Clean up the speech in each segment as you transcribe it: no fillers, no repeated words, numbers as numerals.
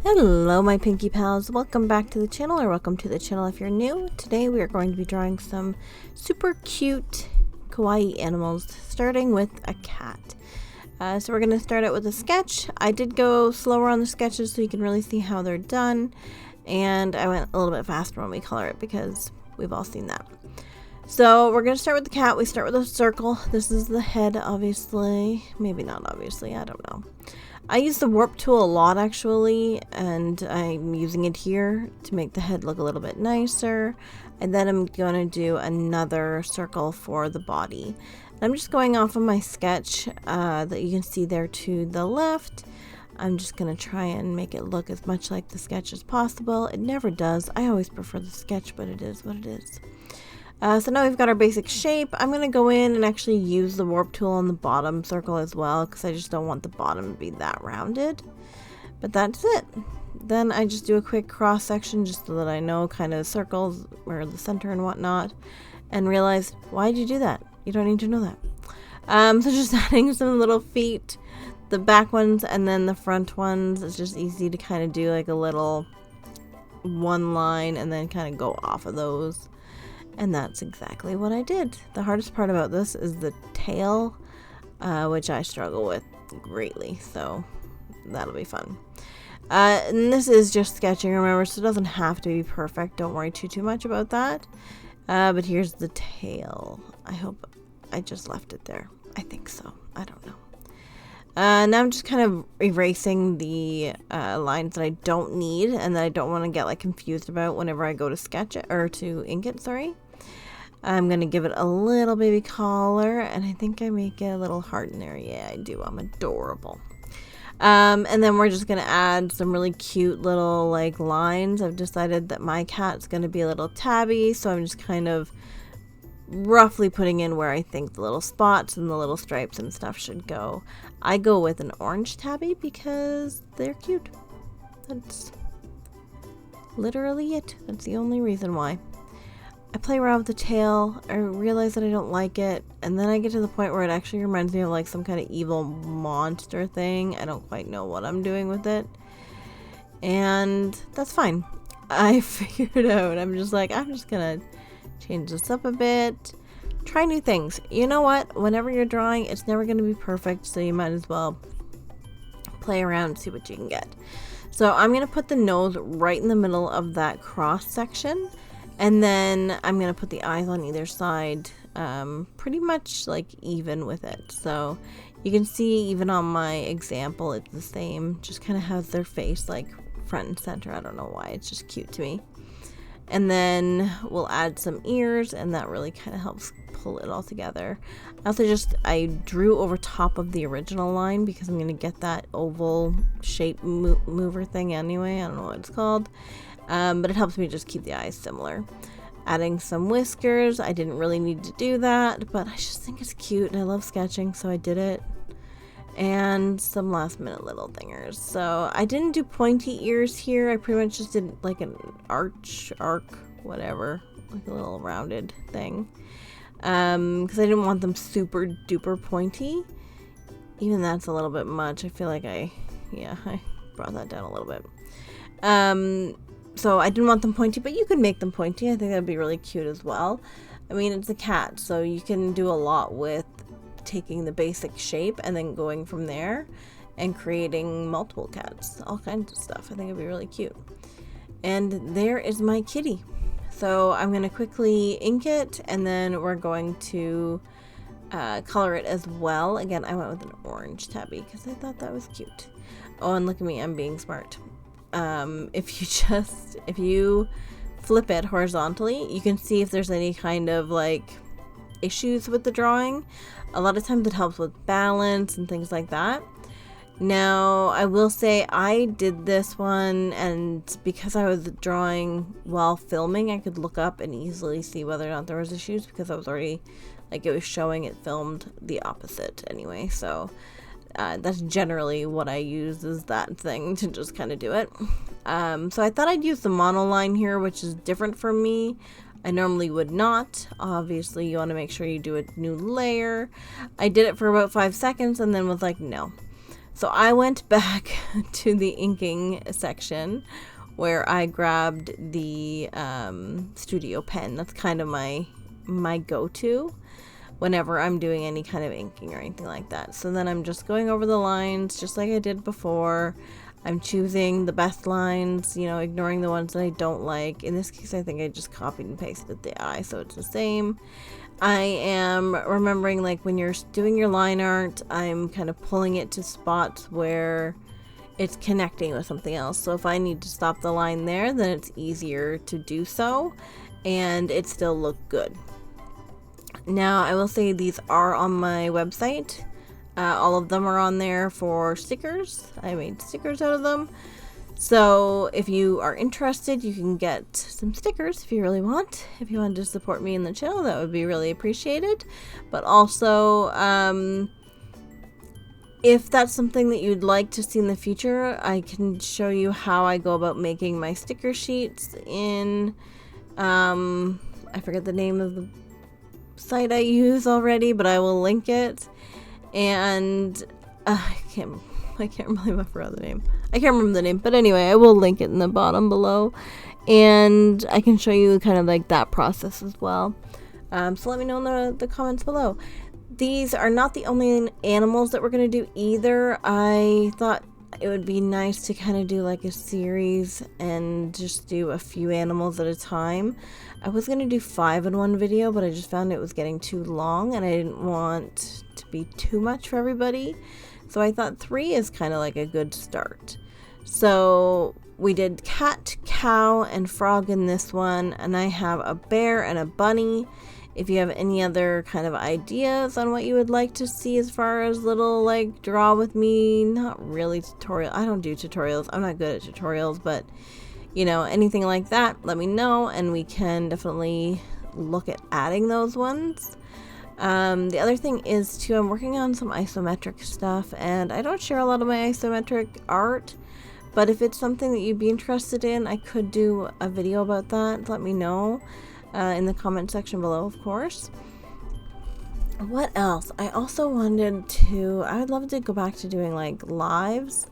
Hello my pinky pals, welcome back to the channel, or welcome to the channel if you're new. Today we are going to be drawing some super cute kawaii animals, starting with a cat. So we're going to start out with a sketch. I did go slower on the sketches so you can really see how they're done, and I went a little bit faster when we color it because we've all seen that. So we're going to start with the cat. We start with a circle. This is the head, obviously. Maybe not obviously, I don't know. I use the warp tool a lot actually, and I'm using it here to make the head look a little bit nicer. And then I'm going to do another circle for the body. And I'm just going off of my sketch that you can see there to the left. I'm just going to try and make it look as much like the sketch as possible. It never does. I always prefer the sketch, but it is what it is. So now we've got our basic shape. I'm going to go in and actually use the warp tool on the bottom circle as well, because I just don't want the bottom to be that rounded. But that's it. Then I just do a quick cross section just so that I know kind of circles where the center and whatnot, and realize, why'd you do that? You don't need to know that. So just adding some little feet, the back ones and then the front ones. It's just easy to kind of do like a little one line and then kind of go off of those. And that's exactly what I did. The hardest part about this is the tail, which I struggle with greatly, so that'll be fun. And this is just sketching, remember, so it doesn't have to be perfect. Don't worry too much about that. But here's the tail. I hope I just left it there. I think so. I don't know. Now I'm just kind of erasing the lines that I don't need and that I don't want to get like confused about whenever I go to sketch it, or to ink it, sorry. I'm going to give it a little baby collar, and I think I make it a little heart in there. Yeah, I do. I'm adorable. And then we're just going to add some really cute little like lines. I've decided that my cat's going to be a little tabby, so I'm just kind of roughly putting in where I think the little spots and the little stripes and stuff should go. I go with an orange tabby because they're cute. That's literally it. That's the only reason why. I play around with the tail. I realize that I don't like it, and then I get to the point where it actually reminds me of like some kind of evil monster thing. I don't quite know what I'm doing with it, and that's fine. I figured out. I'm just gonna change this up a bit. Try new things. You know what? Whenever you're drawing, it's never going to be perfect, so you might as well play around and see what you can get. So I'm going to put the nose right in the middle of that cross section, and then I'm going to put the eyes on either side, pretty much like even with it. So you can see even on my example, it's the same. Just kind of has their face like front and center. I don't know why. It's just cute to me. And then we'll add some ears, and that really kind of helps pull it all together. I drew over top of the original line because I'm going to get that oval shape mover thing anyway. I don't know what it's called. But it helps me just keep the eyes similar. Adding some whiskers. I didn't really need to do that, but I just think it's cute and I love sketching, so I did it. And some last minute little thingers. So I didn't do pointy ears here. I pretty much just did like an arc, whatever, like a little rounded thing. Because I didn't want them super duper pointy. Even that's a little bit much. I feel like I brought that down a little bit. So I didn't want them pointy, but you could make them pointy. I think that'd be really cute as well. I mean, it's a cat, so you can do a lot with taking the basic shape and then going from there and creating multiple cats, all kinds of stuff. I think it'd be really cute. And there is my kitty. So I'm going to quickly ink it, and then we're going to color it as well. Again, I went with an orange tabby because I thought that was cute. Oh, and look at me, I'm being smart. If you flip it horizontally, you can see if there's any kind of like issues with the drawing. A lot of times it helps with balance and things like that. Now, I will say I did this one, and because I was drawing while filming, I could look up and easily see whether or not there was issues, because I was already, like, it was showing it filmed the opposite anyway. So that's generally what I use, is that thing to just kind of do it. So I thought I'd use the monoline here, which is different from me. I normally would not. Obviously, you want to make sure you do a new layer. I did it for about 5 seconds and then was like, no. So I went back to the inking section where I grabbed the studio pen. That's kind of my go-to whenever I'm doing any kind of inking or anything like that. So then I'm just going over the lines just like I did before. I'm choosing the best lines, you know, ignoring the ones that I don't like. In this case, I think I just copied and pasted the eye, so it's the same. I am remembering, like, when you're doing your line art, I'm kind of pulling it to spots where it's connecting with something else. So if I need to stop the line there, then it's easier to do so, and it still look good. Now, I will say these are on my website. All of them are on there for stickers. I made stickers out of them. So if you are interested, you can get some stickers if you really want. If you want to support me in the channel, that would be really appreciated. But also, if that's something that you'd like to see in the future, I can show you how I go about making my sticker sheets in, I forget the name of the site I use already, but I will link it. And I can't believe I forgot the name. I can't remember the name, but anyway, I will link it in the bottom below, and I can show you kind of like that process as well. So let me know in the comments below. These are not the only animals that we're going to do either. I thought it would be nice to kind of do like a series and just do a few animals at a time. I was going to do 5 in one video, but I just found it was getting too long and I didn't want to be too much for everybody. So I thought 3 is kind of like a good start. So we did cat, cow, and frog in this one, and I have a bear and a bunny. If you have any other kind of ideas on what you would like to see as far as little like draw with me, not really tutorial. I don't do tutorials. I'm not good at tutorials, but you know, anything like that, let me know and we can definitely look at adding those ones. The other thing is too, I'm working on some isometric stuff and I don't share a lot of my isometric art, but if it's something that you'd be interested in, I could do a video about that. Let me know. In the comment section below, of course. What else? I also wanted to, I would love to go back to doing like lives,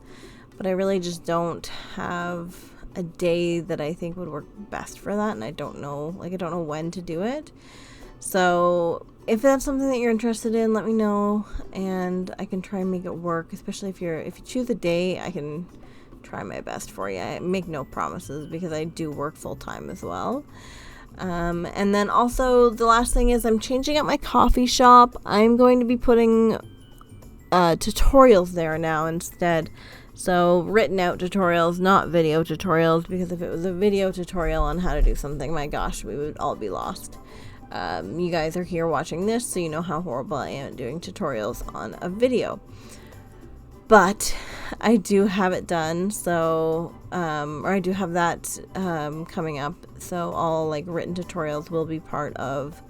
but I really just don't have a day that I think would work best for that, and I don't know when to do it. So if that's something that you're interested in, let me know and I can try and make it work, especially if you choose a day. I can try my best for you. I make no promises because I do work full-time as well. And then also the last thing is I'm changing up my coffee shop. I'm going to be putting tutorials there now instead. So written out tutorials, not video tutorials, because if it was a video tutorial on how to do something, my gosh, we would all be lost. You guys are here watching this, so you know how horrible I am at doing tutorials on a video. But I do have it done, so, or I do have that coming up, so all like written tutorials will be part of,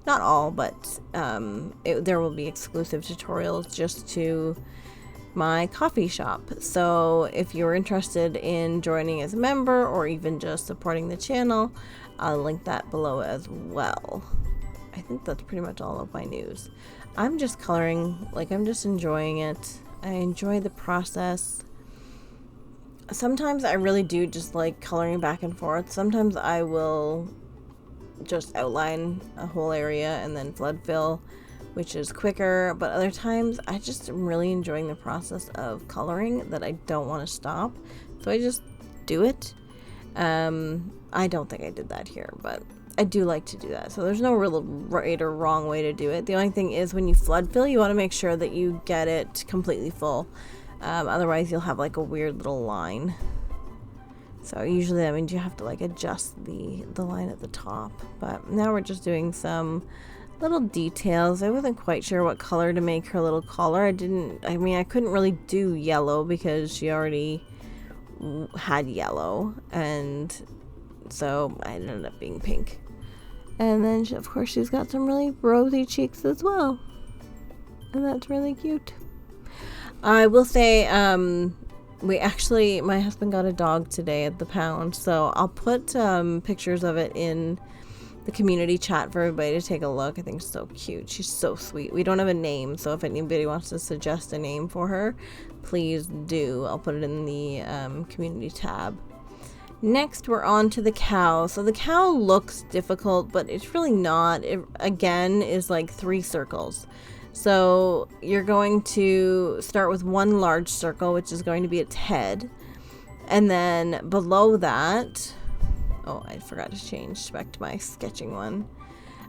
not all, but there will be exclusive tutorials just to my coffee shop. So if you're interested in joining as a member or even just supporting the channel, I'll link that below as well. I think that's pretty much all of my news. I'm just coloring, like I'm just enjoying it. I enjoy the process. Sometimes I really do just like coloring back and forth. Sometimes I will just outline a whole area and then flood fill, which is quicker, but other times I just am really enjoying the process of coloring that I don't want to stop, so I just do it. I don't think I did that here, but I do like to do that, so there's no real right or wrong way to do it. The only thing is when you flood fill, you want to make sure that you get it completely full, otherwise you'll have like a weird little line. So usually that means you have to like adjust the line at the top, but now we're just doing some little details. I wasn't quite sure what color to make her little collar. I couldn't really do yellow because she already had yellow, and so I ended up being pink. And then of course she's got some really rosy cheeks as well, and that's really cute. I will say my husband got a dog today at the pound, so I'll put pictures of it in the community chat for everybody to take a look. I think she's so cute. She's so sweet. We don't have a name, so if anybody wants to suggest a name for her, please do. I'll put it in the community tab. Next, we're on to the cow. So the cow looks difficult, but it's really not. It, again, is like 3 circles. So you're going to start with one large circle, which is going to be its head. And then below that, oh, I forgot to change back to my sketching one.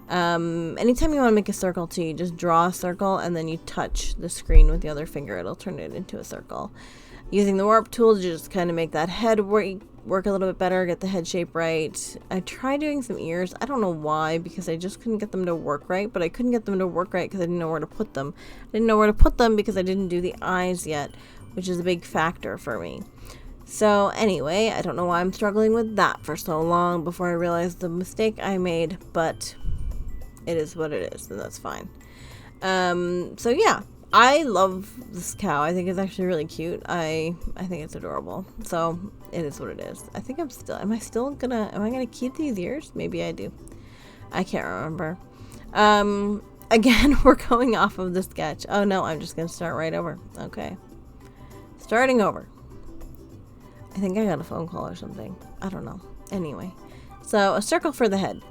Anytime you want to make a circle too, you just draw a circle and then you touch the screen with the other finger. It'll turn it into a circle. Using the warp tool to just kind of make that head work a little bit better, get the head shape right. I tried doing some ears. I don't know why, because I just couldn't get them to work right, but I couldn't get them to work right because I didn't know where to put them. I didn't know where to put them because I didn't do the eyes yet, which is a big factor for me. So anyway, I don't know why I'm struggling with that for so long before I realized the mistake I made, but it is what it is, and that's fine. So yeah, I love this cow. I think it's actually really cute. I think it's adorable. So it is what it is. I think am I gonna keep these ears? Maybe I do. I can't remember. Again, we're going off of the sketch. Oh no, I'm just gonna start right over. Okay. Starting over. I think I got a phone call or something. I don't know. Anyway. So a circle for the head.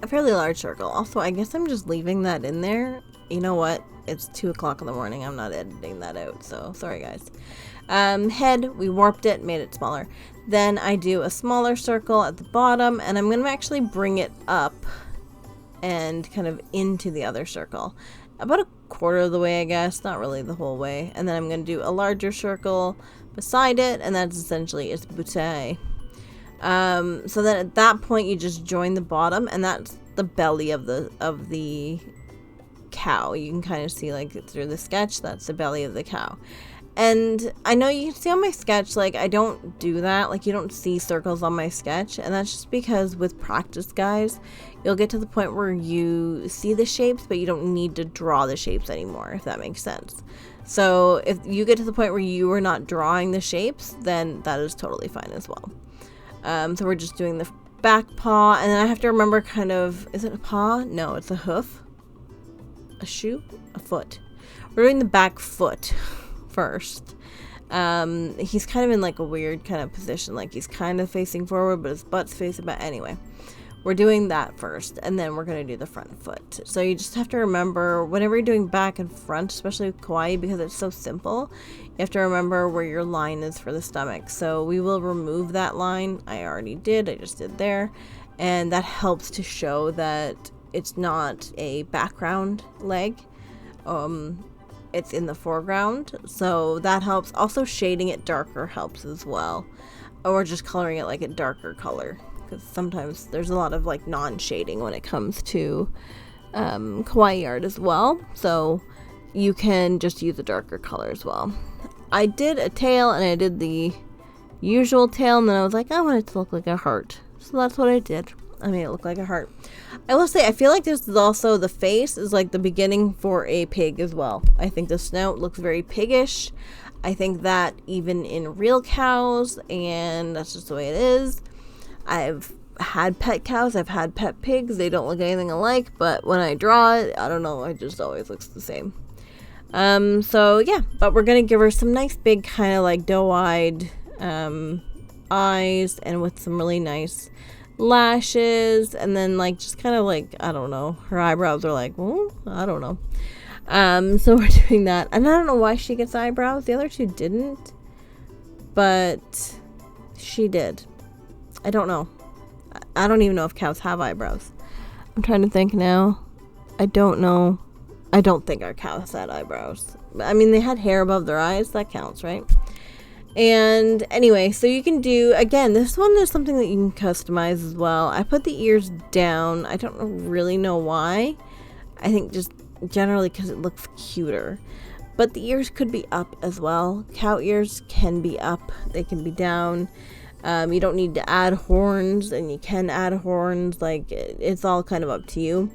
A fairly large circle. Also, I guess I'm just leaving that in there. You know what? It's 2 o'clock in the morning. I'm not editing that out, so sorry guys. Head, we warped it, made it smaller. Then I do a smaller circle at the bottom, and I'm going to actually bring it up and kind of into the other circle. About a quarter of the way, I guess. Not really the whole way. And then I'm going to do a larger circle beside it, and that's essentially its boutte. So then at that point, you just join the bottom, and that's the belly of the cow. You can kind of see like through the sketch, that's the belly of the cow. And I know you can see on my sketch, like I don't do that, like you don't see circles on my sketch, and that's just because with practice, guys, you'll get to the point where you see the shapes, but you don't need to draw the shapes anymore, if that makes sense. So if you get to the point where you are not drawing the shapes, then that is totally fine as well. So we're just doing the back paw, and then I have to remember kind of, is it a paw? No, it's a hoof. A shoe? A foot. We're doing the back foot first. He's kind of in like a weird kind of position, like he's kind of facing forward, but his butt's facing back. Anyway, we're doing that first, and then we're going to do the front foot. So you just have to remember, whenever you're doing back and front, especially with kawaii, because it's so simple, you have to remember where your line is for the stomach. So we will remove that line. I already did. I just did there. And that helps to show that it's not a background leg. It's in the foreground. So that helps. Also, shading it darker helps as well. Or just coloring it like a darker color. Because sometimes there's a lot of like non-shading when it comes to kawaii art as well. So you can just use a darker color as well. I did a tail, and I did the usual tail, and then I was like, I want it to look like a heart. So that's what I did. I made it look like a heart. I will say, I feel like this is also, the face is like the beginning for a pig as well. I think the snout looks very piggish. I think that even in real cows, and that's just the way it is. I've had pet cows, I've had pet pigs. They don't look anything alike, but when I draw it, I don't know, it just always looks the same. So yeah, but we're gonna give her some nice big kind of like doe-eyed eyes, and with some really nice lashes, and then like just kind of like, I don't know, her eyebrows are like, well, I don't know. So we're doing that, and I don't know why she gets eyebrows. The other two didn't, but she did. I don't know. I don't even know if cows have eyebrows. I'm trying to think now. I don't know. I don't think our cows had eyebrows. I mean, they had hair above their eyes. That counts, right? And anyway, so you can do, again, this one is something that you can customize as well. I put the ears down. I don't really know why. I think just generally because it looks cuter. But the ears could be up as well. Cow ears can be up. They can be down. You don't need to add horns, and you can add horns. Like, it's all kind of up to you.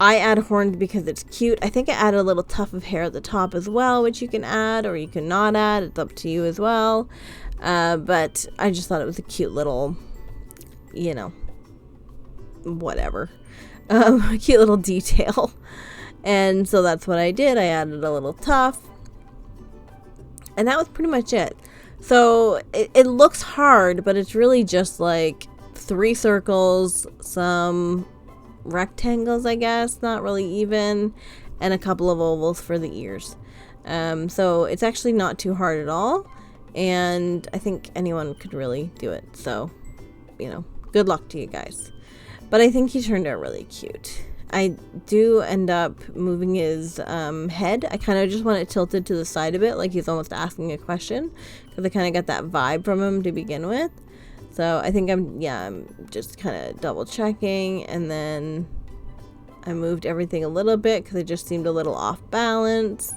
I add horns because it's cute. I think I added a little tuft of hair at the top as well, which you can add or you can not add. It's up to you as well. But I just thought it was a cute little, you know, whatever. Cute little detail. And so that's what I did. I added a little tuft. And that was pretty much it. So it looks hard, but it's really just like 3 circles, some rectangles, I guess, not really even, and a couple of ovals for the ears. So it's actually not too hard at all, and I think anyone could really do it. So, you know, good luck to you guys. But I think he turned out really cute. I do end up moving his head. I kind of just want it tilted to the side a bit, like he's almost asking a question, because I kind of got that vibe from him to begin with. So I think I'm just kind of double checking, and then I moved everything a little bit because it just seemed a little off balance.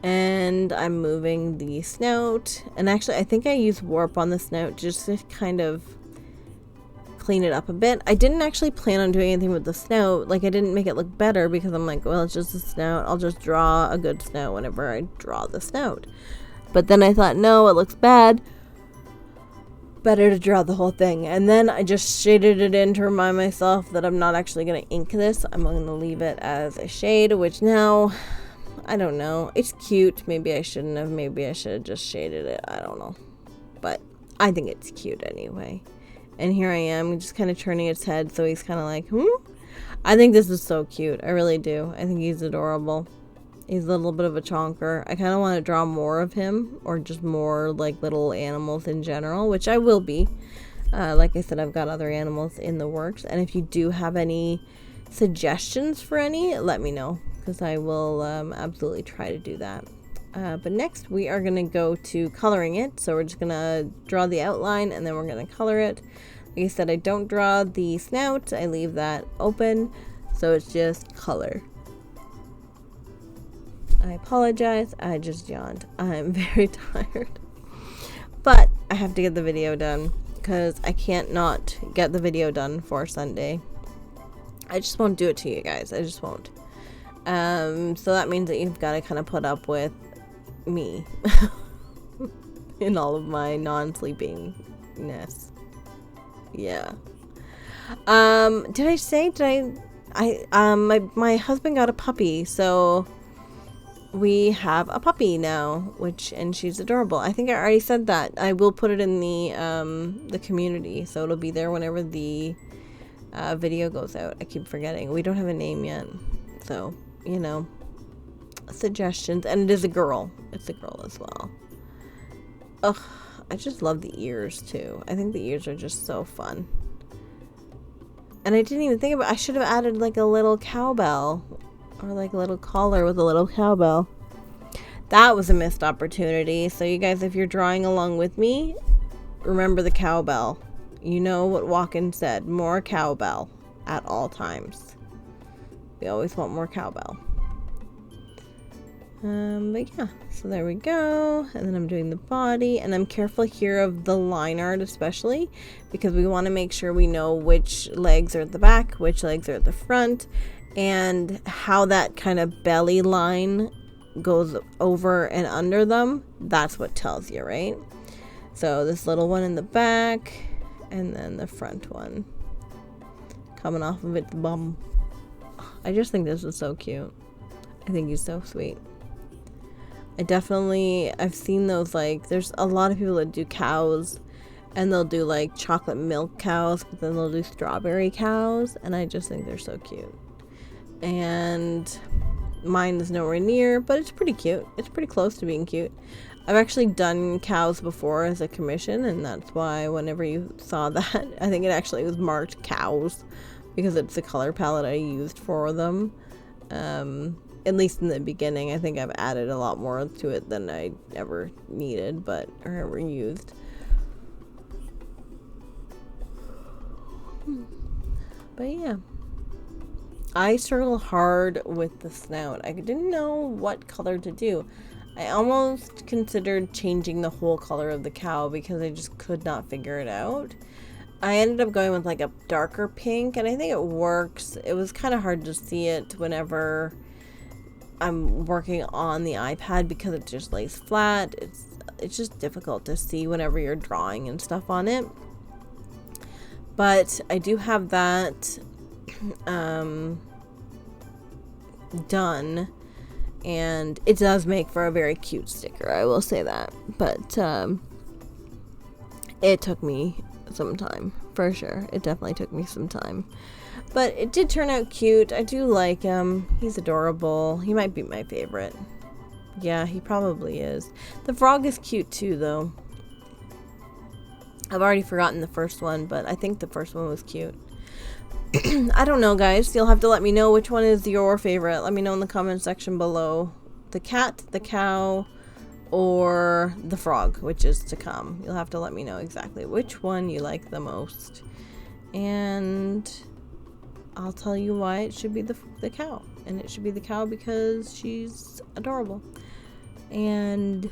And I'm moving the snout, and actually I think I used warp on the snout just to kind of clean it up a bit. I didn't actually plan on doing anything with the snout. Like, I didn't make it look better because I'm like, well, it's just a snout. I'll just draw a good snout whenever I draw the snout. But then I thought, no, it looks bad. Better to draw the whole thing. And then I just shaded it in to remind myself that I'm not actually going to ink this. I'm going to leave it as a shade, which now, I don't know. It's cute. Maybe I shouldn't have. Maybe I should have just shaded it. I don't know. But I think it's cute anyway. And here I am, just kind of turning its head, so he's kind of like, I think this is so cute. I really do. I think he's adorable. He's a little bit of a chonker. I kind of want to draw more of him, or just more like little animals in general, which I will be. Like I said, I've got other animals in the works. And if you do have any suggestions for any, let me know, because I will absolutely try to do that. But next we are going to go to coloring it. So we're just going to draw the outline, and then we're going to color it. Like I said, I don't draw the snout. I leave that open. So it's just color. I apologize. I just yawned. I'm very tired. But I have to get the video done, because I can't not get the video done for Sunday. I just won't do it to you guys. I just won't. So that means that you've got to kind of put up with me in all of my non-sleepingness. Yeah. Did I say, my husband got a puppy, so we have a puppy now, and she's adorable. I think I already said that. I will put it in the community, so it'll be there whenever the video goes out. I keep forgetting. We don't have a name yet, so, you know, suggestions. And it is a girl. It's a girl as well. Ugh, I just love the ears too. I think the ears are just so fun. And I didn't even think about, I should have added like a little cowbell, or like a little collar with a little cowbell. That was a missed opportunity. So you guys, if you're drawing along with me, remember the cowbell. You know what Walken said, more cowbell at all times. We always want more cowbell. But yeah, so there we go. And then I'm doing the body, and I'm careful here of the line art especially, because we want to make sure we know which legs are at the back, which legs are at the front, and how that kind of belly line goes over and under them. That's what tells you, right? So this little one in the back, and then the front one coming off of its bum. I just think this is so cute. I think he's so sweet. I've seen those, like, there's a lot of people that do cows, and they'll do like chocolate milk cows, but then they'll do strawberry cows, and I just think they're so cute. And mine is nowhere near, but it's pretty cute. It's pretty close to being cute. I've actually done cows before as a commission, and that's why whenever you saw that, I think it actually was marked cows, because it's the color palette I used for them. At least in the beginning. I think I've added a lot more to it than I ever needed, or ever used. But yeah, I struggle hard with the snout. I didn't know what color to do. I almost considered changing the whole color of the cow, because I just could not figure it out. I ended up going with like a darker pink, and I think it works. It was kind of hard to see it whenever I'm working on the iPad, because it just lays flat. It's just difficult to see whenever you're drawing and stuff on it. But I do have that done, and it does make for a very cute sticker, I will say that. But it took me some time, for sure. It definitely took me some time. But it did turn out cute. I do like him. He's adorable. He might be my favorite. Yeah, he probably is. The frog is cute too, though. I've already forgotten the first one, but I think the first one was cute. I don't know, guys. You'll have to let me know which one is your favorite. Let me know in the comment section below. The cat, the cow, or the frog, which is to come. You'll have to let me know exactly which one you like the most. And I'll tell you why it should be the cow. And it should be the cow because she's adorable. And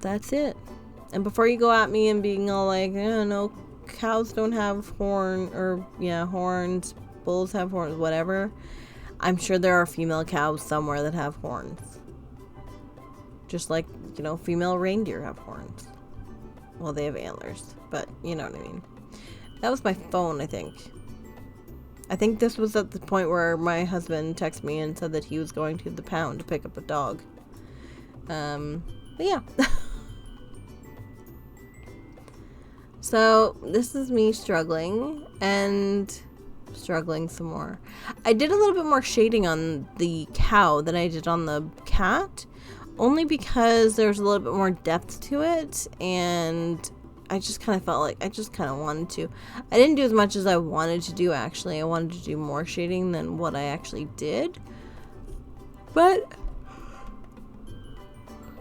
that's it. And before you go at me and being all like, oh, no, cows don't have horns, bulls have horns, whatever. I'm sure there are female cows somewhere that have horns. Just like, you know, female reindeer have horns. Well, they have antlers, but you know what I mean. That was my phone, I think. I think this was at the point where my husband texted me and said that he was going to the pound to pick up a dog. But yeah. So this is me struggling and struggling some more. I did a little bit more shading on the cow than I did on the cat, only because there's a little bit more depth to it, and I just kind of felt like I just kind of wanted to. I didn't do as much as I wanted to do, actually. I wanted to do more shading than what I actually did, but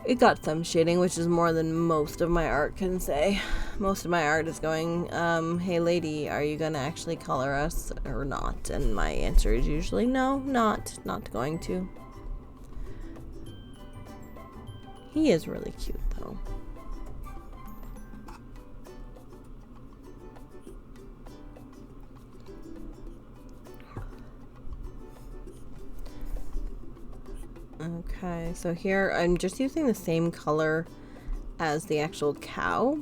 it got some shading, which is more than most of my art can say. Most of my art is going, hey lady, are you gonna actually color us or not? And my answer is usually no, not going to. He is really cute though. Okay, so here I'm just using the same color as the actual cow,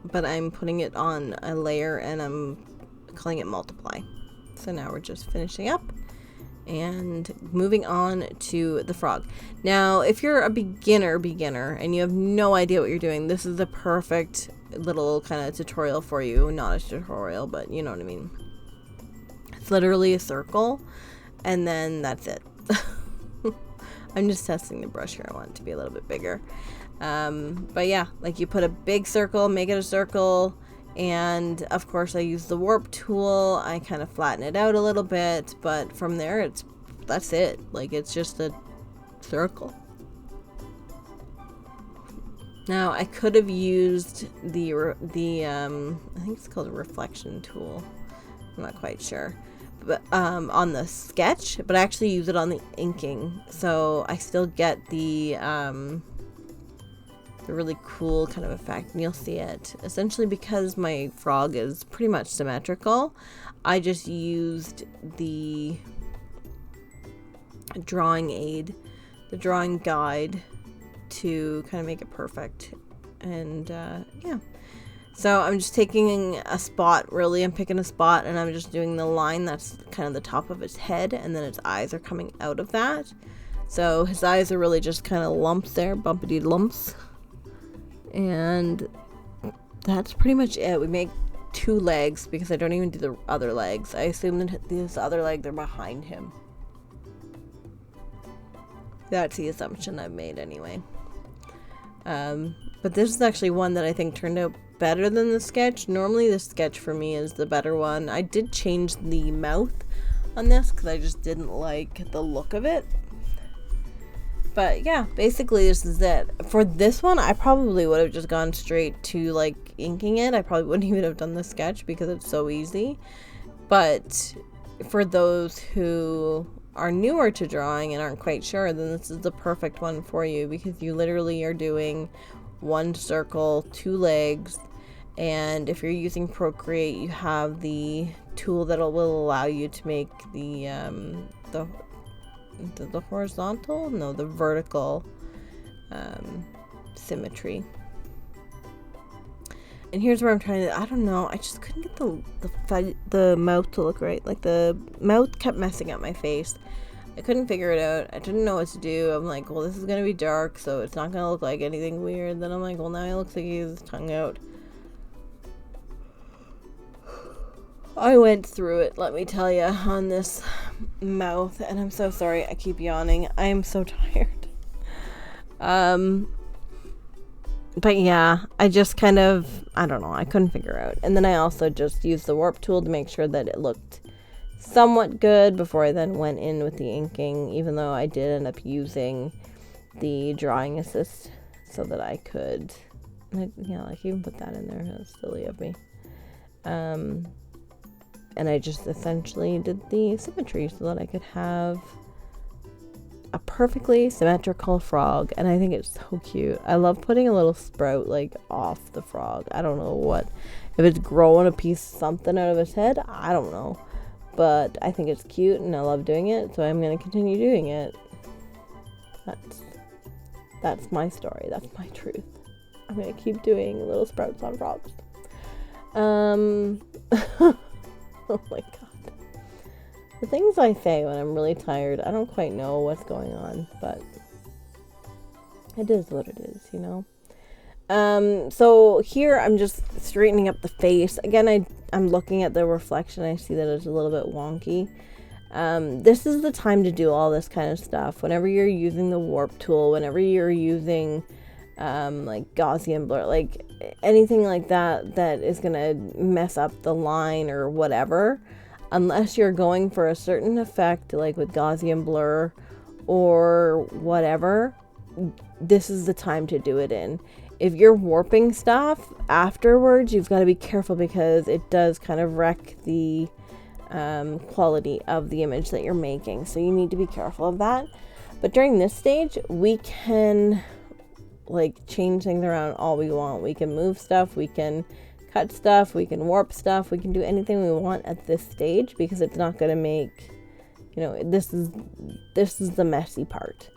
but I'm putting it on a layer and I'm calling it multiply. So now we're just finishing up and moving on to the frog. Now, if you're a beginner and you have no idea what you're doing, this is the perfect little kind of tutorial for you. Not a tutorial, but you know what I mean. It's literally a circle, and then that's it. I'm just testing the brush here. I want it to be a little bit bigger. But yeah, like you put a big circle, make it a circle, and of course I use the warp tool. I kind of flatten it out a little bit, but from there that's it. Like it's just a circle. Now I could have used the I think it's called a reflection tool. I'm not quite sure. But on the sketch, but I actually use it on the inking, so I still get the really cool kind of effect, and you'll see it. Essentially, because my frog is pretty much symmetrical, I just used the drawing aid, the drawing guide, to kind of make it perfect. And yeah. So I'm just taking a spot, really. I'm picking a spot and I'm just doing the line that's kind of the top of its head, and then its eyes are coming out of that. So his eyes are really just kind of lumps there, bumpity lumps. And that's pretty much it. We make 2 legs because I don't even do the other legs. I assume that this other leg, they're behind him. That's the assumption I've made anyway. But this is actually one that I think turned out better than the sketch. Normally the sketch for me is the better one. I did change the mouth on this because I just didn't like the look of it. But yeah, basically this is it. For this one, I probably would have just gone straight to like inking it. I probably wouldn't even have done the sketch because it's so easy. But for those who are newer to drawing and aren't quite sure, then this is the perfect one for you, because you literally are doing 1 circle, 2 legs, and if you're using Procreate, you have the tool that will allow you to make the horizontal, no, the vertical symmetry. And here's where I'm trying to, I don't know, I just couldn't get the mouth to look right. Like the mouth kept messing up my face. I couldn't figure it out. I didn't know what to do. I'm like, well, this is going to be dark, so it's not going to look like anything weird. Then I'm like, well, now it looks like he has his tongue out. I went through it, let me tell you, on this mouth, and I'm so sorry. I keep yawning. I am so tired. But yeah, I just kind of, I don't know, I couldn't figure out. And then I also just used the warp tool to make sure that it looked somewhat good before I then went in with the inking, even though I did end up using the drawing assist so that I could, like even put that in there. That's silly of me. And I just essentially did the symmetry so that I could have a perfectly symmetrical frog, and I think it's so cute. I love putting a little sprout like off the frog. I don't know what, if it's growing a piece of something out of his head, I don't know, but I think it's cute and I love doing it, so I'm going to continue doing it. That's my story. That's my truth. I'm going to keep doing little sprouts on frogs. Oh my god. The things I say when I'm really tired, I don't quite know what's going on, but it is what it is, you know? So here I'm just straightening up the face. Again, I'm looking at the reflection. I see that it's a little bit wonky. This is the time to do all this kind of stuff. Whenever you're using the warp tool, whenever you're using like Gaussian blur, like anything like that is gonna mess up the line or whatever, unless you're going for a certain effect like with Gaussian blur or whatever, this is the time to do it in. If you're warping stuff afterwards, you've got to be careful because it does kind of wreck the quality of the image that you're making, so you need to be careful of that. But during this stage, we can like change things around all we want. We can move stuff, we can cut stuff, we can warp stuff, we can do anything we want at this stage because it's not going to make, you know, this is the messy part.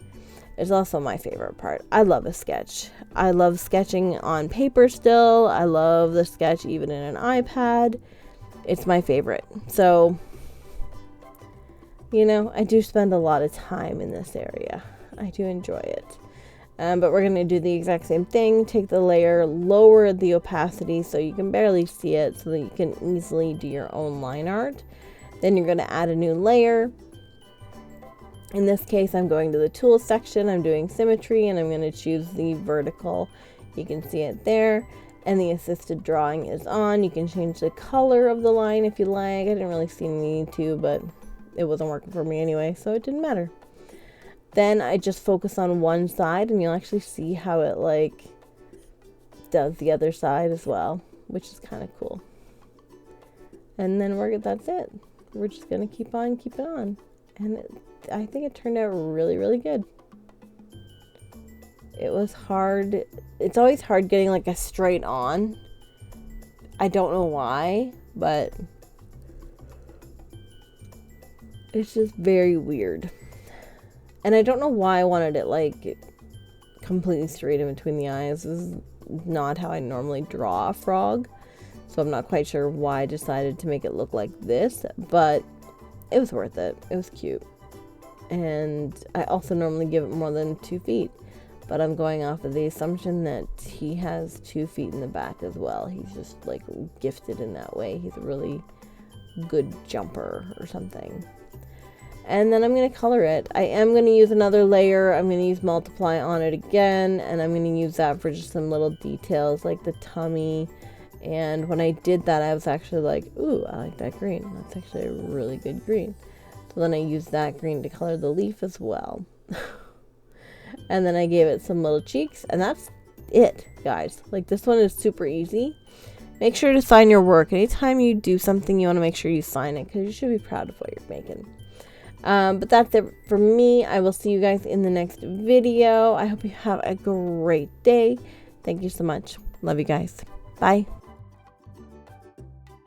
It's also my favorite part. I love a sketch. I love sketching on paper still. I love the sketch even in an iPad. It's my favorite. So, you know, I do spend a lot of time in this area. I do enjoy it. But we're going to do the exact same thing. Take the layer, lower the opacity so you can barely see it so that you can easily do your own line art. Then you're going to add a new layer. In this case, I'm going to the tools section. I'm doing symmetry and I'm going to choose the vertical. You can see it there. And the assisted drawing is on. You can change the color of the line if you like. I didn't really see any need to, but it wasn't working for me anyway, so it didn't matter. Then I just focus on one side and you'll actually see how it like does the other side as well, which is kind of cool. And then that's it. We're just going to keep on keeping on. And I think it turned out really, really good. It was hard. It's always hard getting like a straight on. I don't know why, but it's just very weird. And I don't know why I wanted it like completely straight in between the eyes. This is not how I normally draw a frog. So I'm not quite sure why I decided to make it look like this, but it was worth it. It was cute. And I also normally give it more than 2 feet, but I'm going off of the assumption that he has 2 feet in the back as well. He's just like gifted in that way. He's a really good jumper or something. And then I'm going to color it. I am going to use another layer. I'm going to use multiply on it again, and I'm going to use that for just some little details like the tummy. And when I did that, I was actually like, ooh, I like that green. That's actually a really good green. So then I used that green to color the leaf as well. And then I gave it some little cheeks, and that's it, guys. Like, this one is super easy. Make sure to sign your work. Anytime you do something, you want to make sure you sign it because you should be proud of what you're making. But that's it for me. I will see you guys in the next video. I hope you have a great day. Thank you so much. Love you guys. Bye.